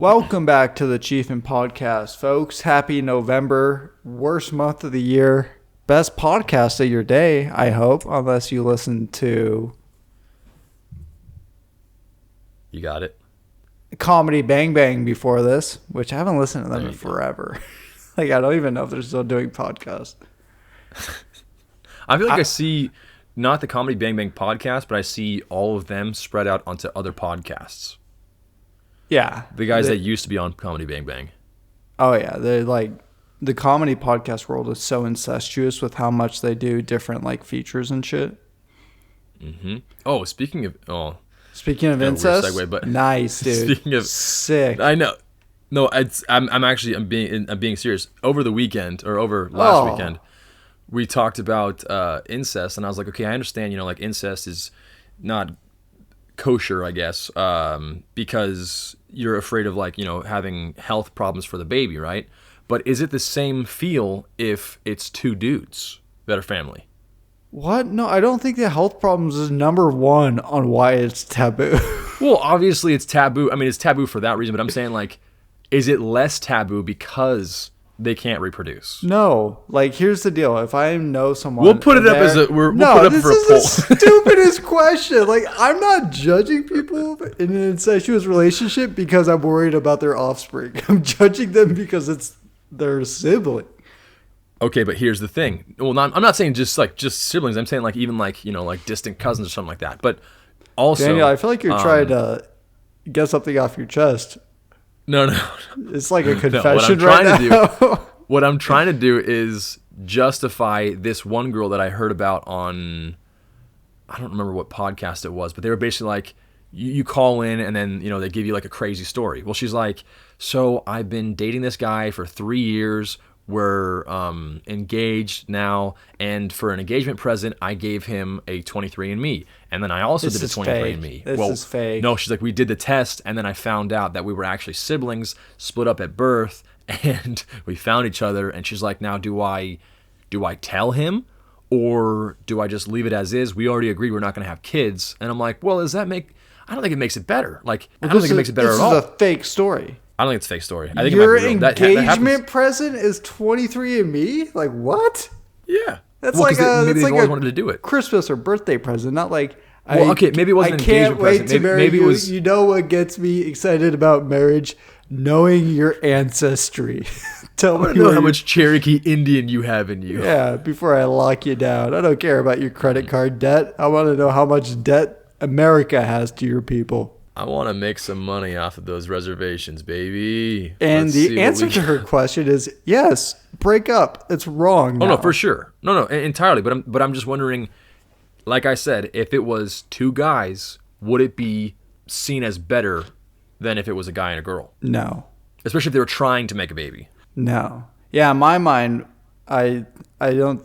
Welcome back to the Chiefin podcast, folks. Happy November. Worst month of the year. Best podcast of your day, I hope, unless you listen to You got it. Comedy Bang Bang before this, which I haven't listened to them in forever. Like, I don't even know if they're still doing podcasts. I feel like I see not the Comedy Bang Bang podcast, but I see all of them spread out onto other podcasts. Yeah. The guys that used to be on Comedy Bang Bang. Oh, yeah. They're like, the comedy podcast world is so incestuous with how much they do different, like, features and shit. Mm-hmm. Oh, speaking of Incest, segue, but nice, dude. Speaking of sick. I know. No, I'm being serious. Over the weekend, or over last weekend, we talked about incest, and I was like, okay, I understand, like incest is not kosher, I guess, because you're afraid of having health problems for the baby, right? But is it the same feel if it's two dudes that are family? What? No, I don't think the health problems is number one on why it's taboo. Well, obviously it's taboo. I mean, it's taboo for that reason, but I'm saying, is it less taboo because they can't reproduce? No. Like, here's the deal. If I know someone... We'll put it up as a... We'll put it up for a poll. This is the stupidest question. Like, I'm not judging people in an incestuous relationship because I'm worried about their offspring. I'm judging them because it's their sibling. Okay, but here's the thing. Well, I'm not saying just siblings. I'm saying even distant cousins or something like that. But also, Daniel, I feel like you're trying to get something off your chest. No. It's like a confession What I'm trying to do is justify this one girl that I heard about on, I don't remember what podcast it was, but they were basically like, you call in and then, they give you a crazy story. Well, she's like, so I've been dating this guy for 3 years. We're engaged now, and for an engagement present, I gave him a 23andMe, and then I also did a 23andMe. This is fake. No, she's like, we did the test, and then I found out that we were actually siblings, split up at birth, and we found each other. And she's like, now do I tell him, or do I just leave it as is? We already agreed we're not going to have kids. And I'm like, well, I don't think it makes it better. I don't think it makes it better at all. This is a fake story. I don't think it's a fake story. I think your it might be real. engagement present is 23andMe? Like, what? Yeah. That's maybe that's they've always wanted to do it. Christmas or birthday present, not like... okay, maybe it wasn't an engagement present. I can't wait to marry you. It was... You know what gets me excited about marriage? Knowing your ancestry. I want to know how much Cherokee Indian you have in you. Yeah, before I lock you down. I don't care about your credit card debt. I want to know how much debt America has to your people. I want to make some money off of those reservations, baby. And the answer to her question is yes, break up. It's wrong now. Oh, no, for sure. No, entirely. But I'm just wondering, like I said, if it was two guys, would it be seen as better than if it was a guy and a girl? No. Especially if they were trying to make a baby. No. Yeah, in my mind, I don't...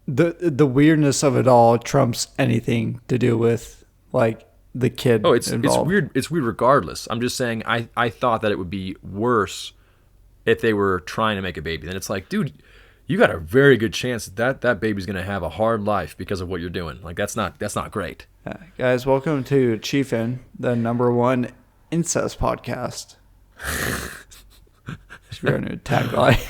The weirdness of it all trumps anything to do with, the kid. Oh, it's involved. weird. It's weird regardless. I'm just saying I thought that it would be worse if they were trying to make a baby. Then it's like, dude, you got a very good chance that baby's gonna have a hard life because of what you're doing. That's not great. Guys, welcome to Chiefin, the #1 incest podcast. Should be our new tagline.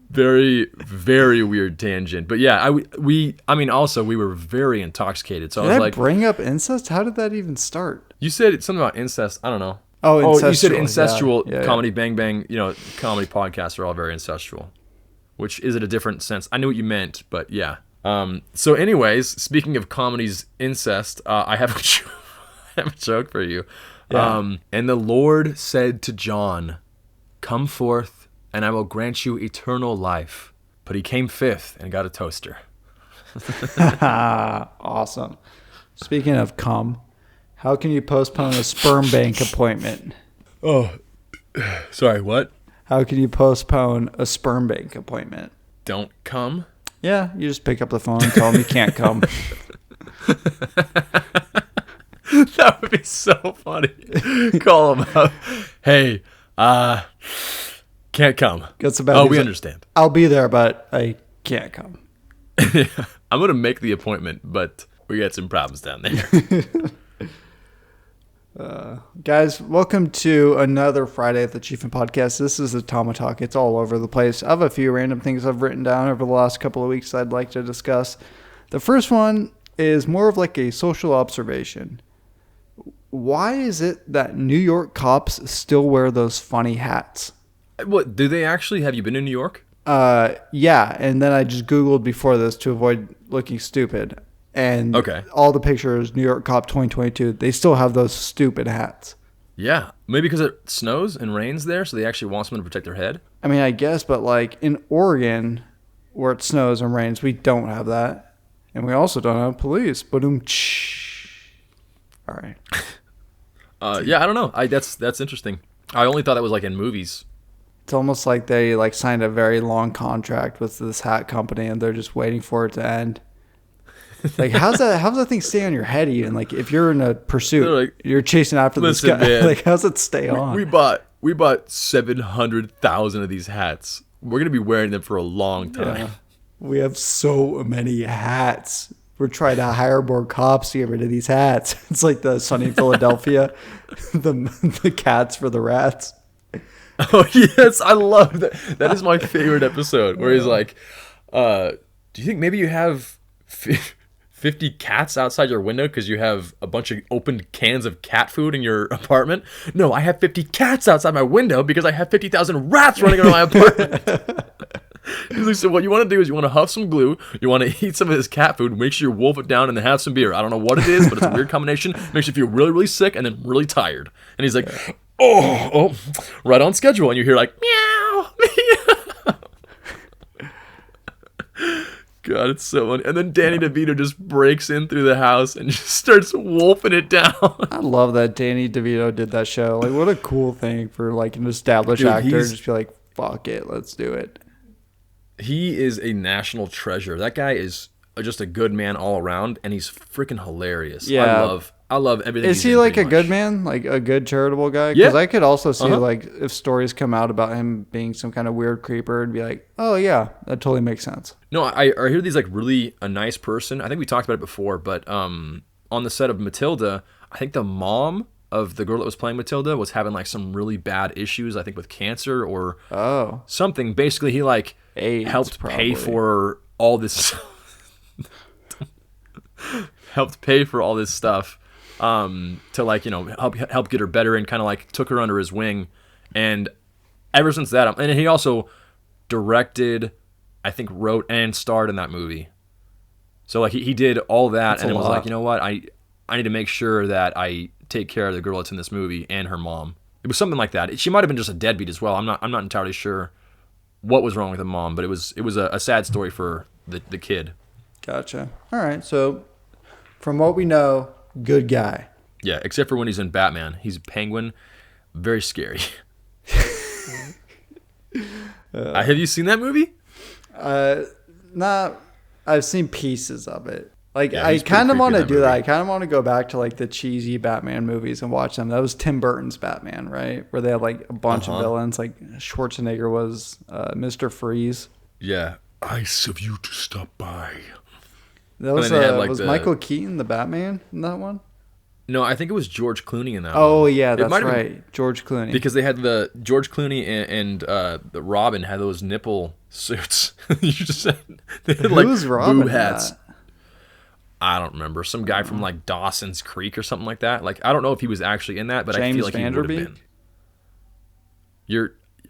Very, very weird tangent. But yeah, we were very intoxicated. So I was like, bring up incest? How did that even start? You said something about incest. I don't know. Oh, you said incestual. Yeah. Comedy Bang Bang, comedy podcasts are all very incestual. Which is it a different sense? I knew what you meant, but yeah. So anyways, speaking of comedy's incest, I have a joke for you. Yeah. And the Lord said to John, come forth, and I will grant you eternal life. But he came fifth and got a toaster. Awesome. Speaking of cum, how can you postpone a sperm bank appointment? Oh, sorry, what? How can you postpone a sperm bank appointment? Don't come? Yeah, you just pick up the phone and tell them you can't come. That would be so funny. Call them up. Hey, can't come. We understand. I'll be there, but I can't come. I'm going to make the appointment, but we got some problems down there. Guys, welcome to another Friday at the Chiefin podcast. This is the Tomatalk. It's all over the place. I have a few random things I've written down over the last couple of weeks I'd like to discuss. The first one is more of like a social observation. Why is it that New York cops still wear those funny hats? What, do they actually? Have you been in New York? Yeah, and then I just Googled before this to avoid looking stupid. And all the pictures, New York Cop 2022, they still have those stupid hats. Yeah, maybe because it snows and rains there, so they actually want someone to protect their head. I mean, I guess, but like in Oregon, where it snows and rains, we don't have that. And we also don't have police. All right. Yeah, I don't know. That's interesting. I only thought that was like in movies. It's almost like they like signed a very long contract with this hat company and they're just waiting for it to end. Like, how's that thing stay on your head even? Like, if you're in a pursuit, like, you're chasing after this guy. Man, like, how's it stay on? We bought 700,000 of these hats. We're gonna be wearing them for a long time. Yeah. We have so many hats. We're trying to hire more cops to get rid of these hats. It's like the Sunny in Philadelphia, the cats for the rats. Oh yes, I love that. That is my favorite episode where he's like, "Do you think maybe you have 50 cats outside your window because you have a bunch of open cans of cat food in your apartment?" No, I have 50 cats outside my window because I have 50,000 rats running around my apartment. He's like, so what you want to do is you want to huff some glue, you want to eat some of this cat food, make sure you wolf it down and then have some beer. I don't know what it is, but it's a weird combination. Makes you feel really, really sick and then really tired. And he's like, oh, right on schedule. And you hear like, meow, meow. God, it's so funny. And then Danny DeVito just breaks in through the house and just starts wolfing it down. I love that Danny DeVito did that show. Like, what a cool thing for like an established actor to just be like, fuck it, let's do it. He is a national treasure. That guy is just a good man all around, and he's freaking hilarious. Yeah. I love everything. Is he like a good man, like a good charitable guy? Because I could also see like if stories come out about him being some kind of weird creeper, and be like, oh yeah, that totally makes sense. No, I hear he's like really a nice person. I think we talked about it before, but on the set of Matilda, I think the mom of the girl that was playing Matilda was having like some really bad issues, I think with cancer or something. Basically, he like AIDS, helped probably. pay for all this helped pay for all this stuff to like, you know, help get her better, and kind of like took her under his wing. And ever since that, and he also directed, I think wrote and starred in that movie. So like he did all that. That's and it was like, you know what, I need to make sure that I take care of the girl that's in this movie and her mom. It was something like that. She might have been just a deadbeat as well. I'm not entirely sure what was wrong with the mom, but it was a sad story for the kid. Gotcha. All right. So from what we know, good guy. Yeah, except for when he's in Batman. He's a penguin. Very scary. Have you seen that movie? Not. I've seen pieces of it. Like, yeah, I kind of want to do that. I kind of want to go back to like the cheesy Batman movies and watch them. That was Tim Burton's Batman, right? Where they had like a bunch of villains. Like Schwarzenegger was Mr. Freeze. Yeah. Ice of you to stop by. That was like was Michael Keaton the Batman in that one? No, I think it was George Clooney in that one. Oh yeah, that's right, George Clooney. Because they had the George Clooney and the Robin had those nipple suits. You just said they had like Robin boo hats. I don't remember. Some guy from like Dawson's Creek or something like that. Like, I don't know if he was actually in that, but I feel like he would have been.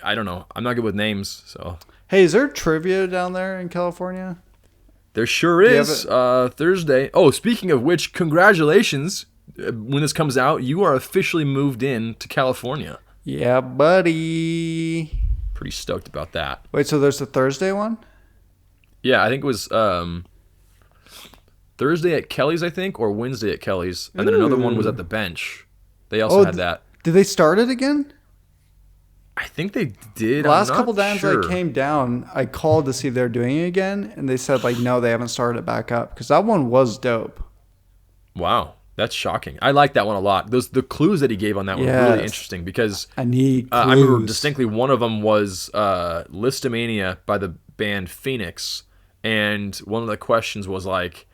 I don't know. I'm not good with names, so. Hey, is there trivia down there in California? There sure is. Thursday. Oh, speaking of which, congratulations. When this comes out, you are officially moved in to California. Yeah, buddy. Pretty stoked about that. Wait, so there's a Thursday one? Yeah, I think it was Thursday at Kelly's, I think, or Wednesday at Kelly's. And then another one was at the bench. They also had that. Did they start it again? I think they did. The last couple times I came down, I called to see if they're doing it again, and they said, like, no, they haven't started it back up. Because that one was dope. Wow. That's shocking. I like that one a lot. The clues that he gave on that were really interesting because I need clues. I remember distinctly one of them was Listomania by the band Phoenix, and one of the questions was like,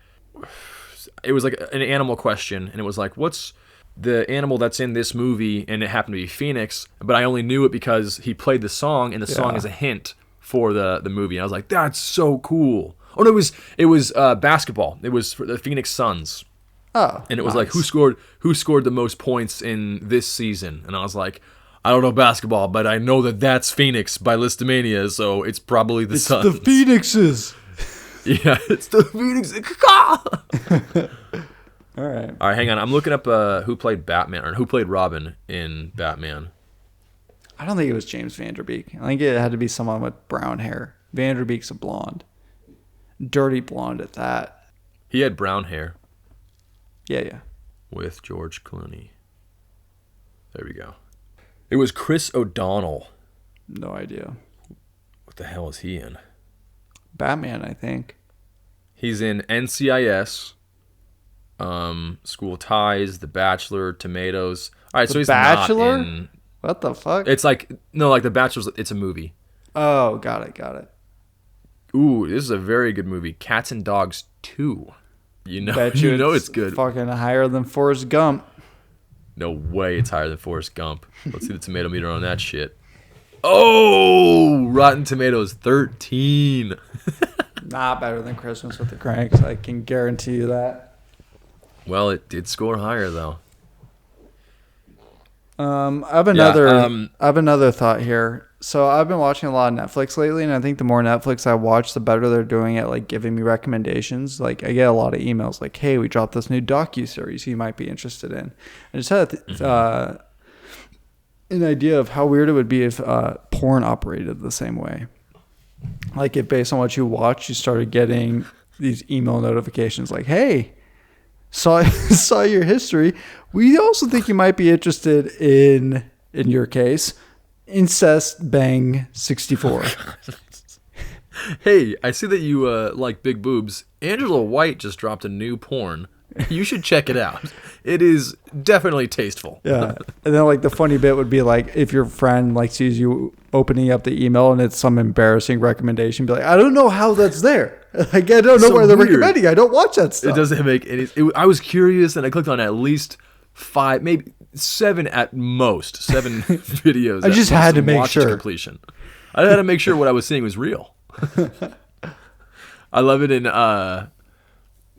it was like an animal question, and it was like, what's the animal that's in this movie, and it happened to be Phoenix, but I only knew it because he played the song, and the song is a hint for the movie. And I was like, that's so cool. Oh no, it was basketball. It was for the Phoenix Suns. Oh, and it was like, who scored the most points in this season? And I was like, I don't know basketball, but I know that's Phoenix by Listomania, so it's probably the Suns. It's the Phoenixes. Yeah, it's the Phoenix. All right. All right, hang on. I'm looking up who played Batman or who played Robin in Batman. I don't think it was James Van Der Beek. I think it had to be someone with brown hair. Van Der Beek's a blonde. Dirty blonde at that. He had brown hair. Yeah. With George Clooney. There we go. It was Chris O'Donnell. No idea. What the hell is he in? Batman, I think. He's in NCIS, School Ties, The Bachelor, Tomatoes. All right, so he's Bachelor? not in... What the fuck? It's like... No, like The Bachelor's... It's a movie. Oh, got it. Ooh, this is a very good movie. Cats and Dogs 2. You know it's good. Fucking higher than Forrest Gump. No way it's higher than Forrest Gump. Let's see the tomato meter on that shit. Oh! Rotten Tomatoes 13. Not better than Christmas with the Cranks. I can guarantee you that. Well, it did score higher, though. I have another thought here. So I've been watching a lot of Netflix lately, and I think the more Netflix I watch, the better they're doing at like giving me recommendations. Like I get a lot of emails like, "Hey, we dropped this new docu-series you might be interested in." I just had an idea of how weird it would be if porn operated the same way. Like if based on what you watch, you started getting these email notifications like, "Hey, saw your history. We also think you might be interested in your case, Incest Bang 64." Hey, I see that you like big boobs. Angela White just dropped a new porn. You should check it out. It is definitely tasteful. Yeah. And then like the funny bit would be like if your friend like sees you opening up the email and it's some embarrassing recommendation, be like, "I don't know how that's there. Like I don't know where they're recommending. I don't watch that stuff." It doesn't make any. I was curious and I clicked on at least 5, maybe 7 at most. 7 videos. I just had to make sure. Completion. I had to make sure what I was seeing was real. I love it in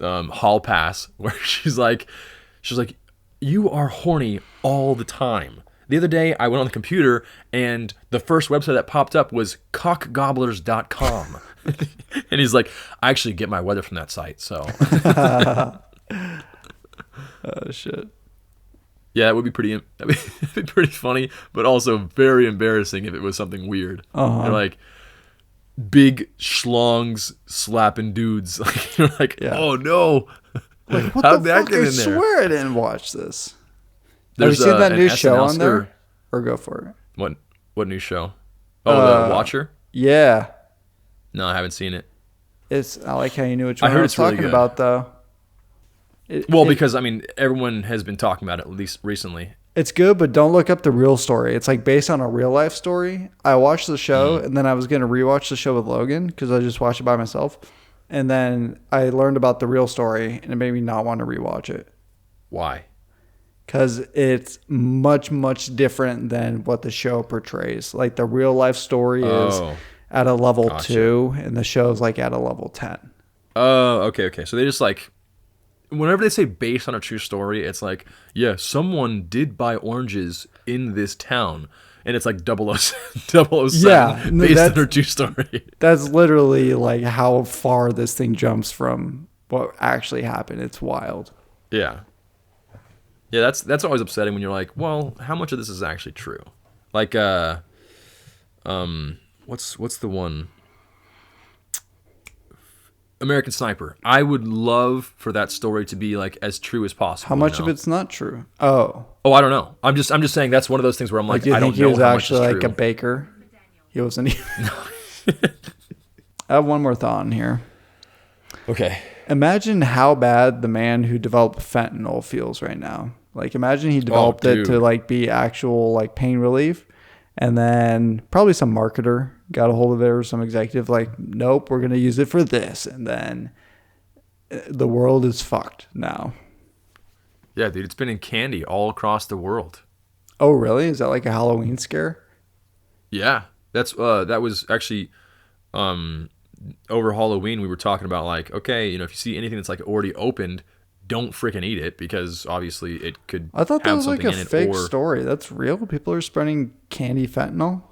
Hall Pass where she's like, "You are horny all the time." The other day I went on the computer and the first website that popped up was cockgobblers.com. And he's like, "I actually get my weather from that site." So. Oh shit. Yeah, it would be pretty funny, but also very embarrassing if it was something weird. They're like big schlongs slapping dudes. Like you're like, "Oh no, like, what how'd the that fuck? get in I there?" swear I didn't watch this. There's, have you seen that new show SNL on there? Or go for it. What new show? Oh, The Watcher? Yeah. No, I haven't seen it. I like how you knew which one I heard was it's really talking good. about, though. Because, I mean, everyone has been talking about it, at least recently. It's good, but don't look up the real story. It's like based on a real life story. I watched the show, and then I was going to rewatch the show with Logan because I just watched it by myself. And then I learned about the real story, and it made me not want to rewatch it. Why? Because it's much, much different than what the show portrays. Like the real life story is at a level 2, and the show's like at a level 10. Oh, okay. So they just like, whenever they say based on a true story, it's like, yeah, someone did buy oranges in this town. And it's like 007 yeah, based on a true story. That's literally like how far this thing jumps from what actually happened. It's wild. Yeah. Yeah, that's always upsetting when you're like, well, how much of this is actually true? Like, what's the one? American Sniper. I would love for that story to be like as true as possible. How much of it's not true? Oh, I don't know. I'm just saying that's one of those things where I'm like, I don't know how much is true. He was actually like a baker. He wasn't even. I have one more thought on here. Okay. Imagine how bad the man who developed fentanyl feels right now. Like, imagine he developed it to like be actual like pain relief, and then probably some marketer got a hold of it or some executive like, nope, we're gonna use it for this, and then the world is fucked now. Yeah, dude, it's been in candy all across the world. Oh, really? Is that like a Halloween scare? Yeah, that was actually um over Halloween. We were talking about like, okay, if you see anything that's like already opened, don't freaking eat it because obviously it could I thought that have was like something a in it. fake Or story. That's real. People are spreading candy fentanyl.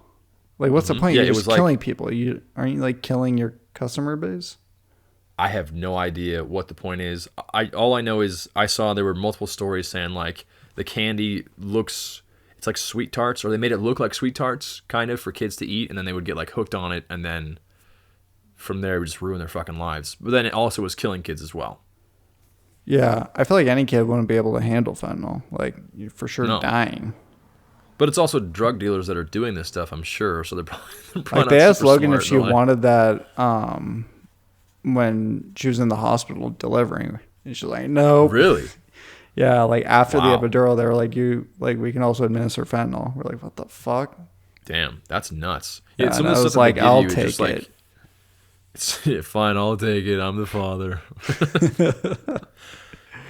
Like, what's the point? yeah, You're it just was like killing people. You aren't you like killing your customer base? I have no idea what the point is. All I know is I saw there were multiple stories saying like the candy looks it's like sweet tarts, or they made it look like sweet tarts kind of for kids to eat, and then they would get like hooked on it, and then from there it would just ruin their fucking lives. But then it also was killing kids as well. Yeah, I feel like any kid wouldn't be able to handle fentanyl. Like, you're for sure No. dying. But it's also drug dealers that are doing this stuff, I'm sure. So they're probably Like, not they asked super Logan smart. if she wanted that when she was in the hospital delivering. And she's like, no. Really? Yeah, like after Wow. the epidural, they were like, we can also administer fentanyl. We're like, what the fuck? Damn, that's nuts. Yeah, Some and of I the was stuff like, that they give I'll you is take just like, yeah, fine, I'll take it. I'm the father.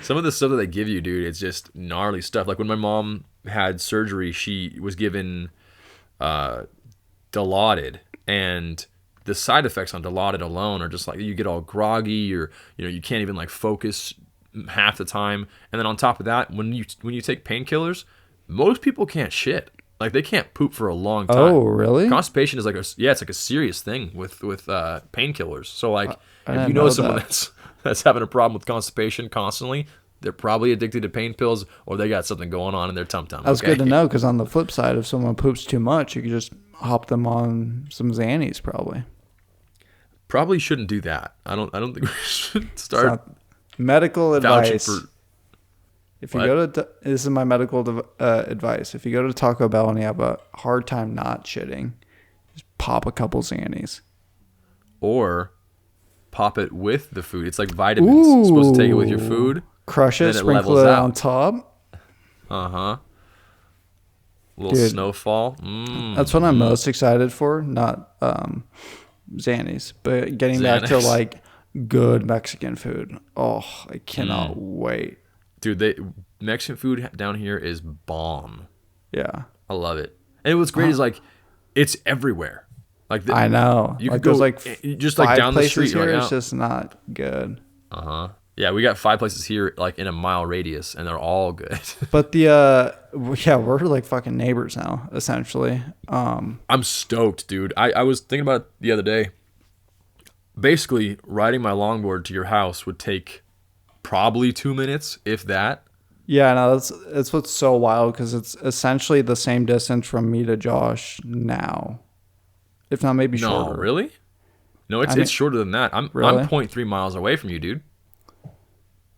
Some of the stuff that they give you, dude, it's just gnarly stuff. Like when my mom had surgery, she was given Dilaudid, and the side effects on Dilaudid alone are just like you get all groggy, or you can't even like focus half the time. And then on top of that, when you take painkillers, most people can't shit. Like they can't poop for a long time. Oh, really? Constipation is it's like a serious thing with painkillers. So like I if didn't you know know someone that. that's having a problem with constipation constantly, they're probably addicted to pain pills, or they got something going on in their tum tum. That's good to know, because on the flip side, if someone poops too much, you could just hop them on some Xannies, probably. Probably shouldn't do that. I don't think we should It's start not medical vouching advice. for. If you What? go to this is my medical advice. If you go to Taco Bell and you have a hard time not shitting, just pop a couple Xannies. Or pop it with the food. It's like vitamins. You're supposed to take it with your food. Crush it, then it sprinkle levels it out. on top. Uh-huh. Little Dude, snowfall. That's what I'm most excited for. Not Xannies, but getting back to Xanax. like good Mexican food. Oh, I cannot wait. Dude, Mexican food down here is bomb. Yeah, I love it. And what's great is like it's everywhere. Like I know. You like could go there's like just like 5 down the places street. here. You're It's like, just not good. yeah, we got 5 places here like in a mile radius, and they're all good. But the yeah, we're like fucking neighbors now, essentially. I'm stoked, dude. I was thinking about it the other day. Basically, riding my longboard to your house would take probably 2 minutes, if that. Yeah, no, that's what's so wild, because it's essentially the same distance from me to Josh now, if not maybe No, shorter. really? No, it's shorter than that. I'm Really? 0.3 miles away from you, dude.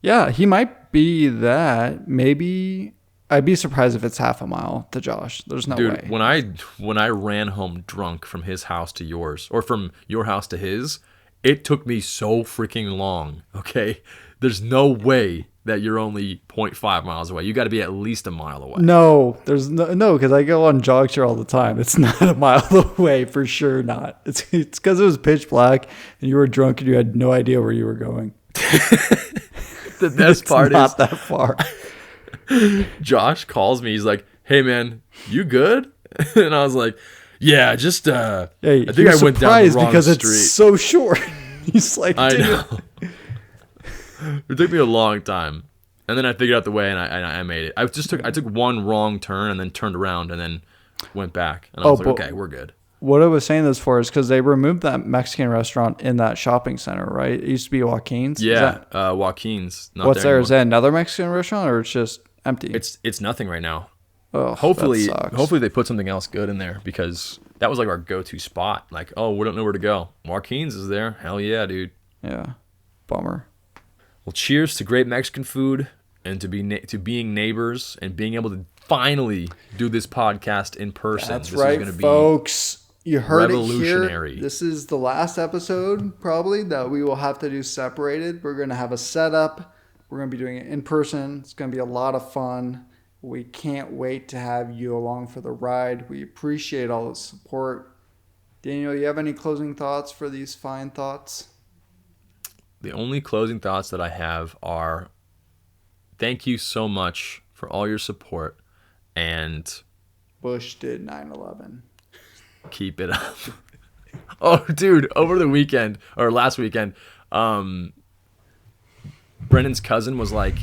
Yeah, he might be that. Maybe I'd be surprised if it's half a mile to Josh. There's no Dude, way. when I ran home drunk from his house to yours, or from your house to his, it took me so freaking long. Okay, there's no way that you're only 0.5 miles away. You got to be at least a mile away. No, there's no, because I go on jogs here all the time. It's not a mile away, for sure not. It's because it was pitch black and you were drunk and you had no idea where you were going. The best part It's is not that far. Josh calls me. He's like, "Hey man, you good?" And I was like, "Yeah, just Hey, I think I went down the wrong because street." it's so short. He's like, I dude. know. It took me a long time, and then I figured out the way, and I made it. I took one wrong turn, and then turned around, and then went back, and I was like, but "Okay, we're good." What I was saying this for is because they removed that Mexican restaurant in that shopping center, right? It used to be Joaquin's. Is Yeah, that- Joaquin's. Not what's there? Is anymore. that another Mexican restaurant, or it's just empty? It's nothing right now. Oh, Hopefully, that sucks. hopefully they put something else good in there, because that was like our go-to spot. Like, oh, we don't know where to go. Joaquin's is there. Hell yeah, dude. Yeah, bummer. Well, cheers to great Mexican food, and to being neighbors, and being able to finally do this podcast in person. That's This right, is gonna be folks. You heard it here. revolutionary. This is the last episode, probably, that we will have to do separated. We're going to have a setup. We're going to be doing it in person. It's going to be a lot of fun. We can't wait to have you along for the ride. We appreciate all the support. Daniel, you have any closing thoughts for these fine thoughts? The only closing thoughts that I have are thank you so much for all your support, and Bush did 9/11. keep it up. Oh, dude, over the weekend or last weekend, Brennan's cousin was like,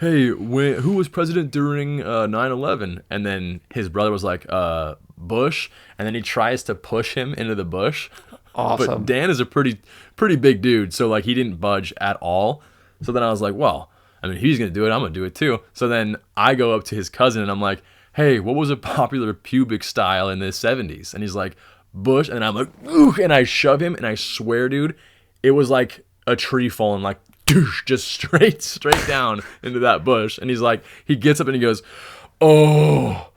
hey, who was president during 9/11? And then his brother was like, Bush. And then he tries to push him into the bush. Awesome. But Dan is a pretty big dude, so like he didn't budge at all. So then I was like, well, I mean, he's gonna do it, I'm gonna do it too. So then I go up to his cousin and I'm like, hey, what was a popular pubic style in the 70s? And he's like, Bush. And I'm like, ooh, and I shove him, and I swear, dude, it was like a tree falling, like just straight down into that bush. And he's like, he gets up and he goes, oh,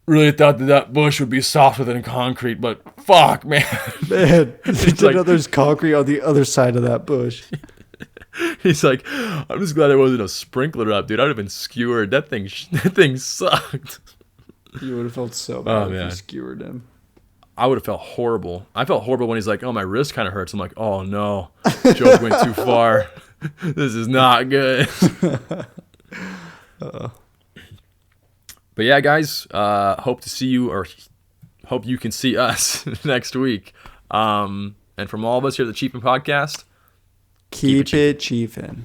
really thought that bush would be softer than concrete, but fuck, man. Man, It's like, there's concrete on the other side of that bush. he's like, I'm just glad there wasn't a sprinkler up, dude. I'd have been skewered. That thing sucked. You would have felt so bad if man. you skewered him. I would have felt horrible. I felt horrible when he's like, oh, my wrist kind of hurts. I'm like, oh no, joke went too far. This is not good. But yeah, guys, hope to see you, or hope you can see us next week. And from all of us here at the Chiefin Podcast, Keep it Chiefin'.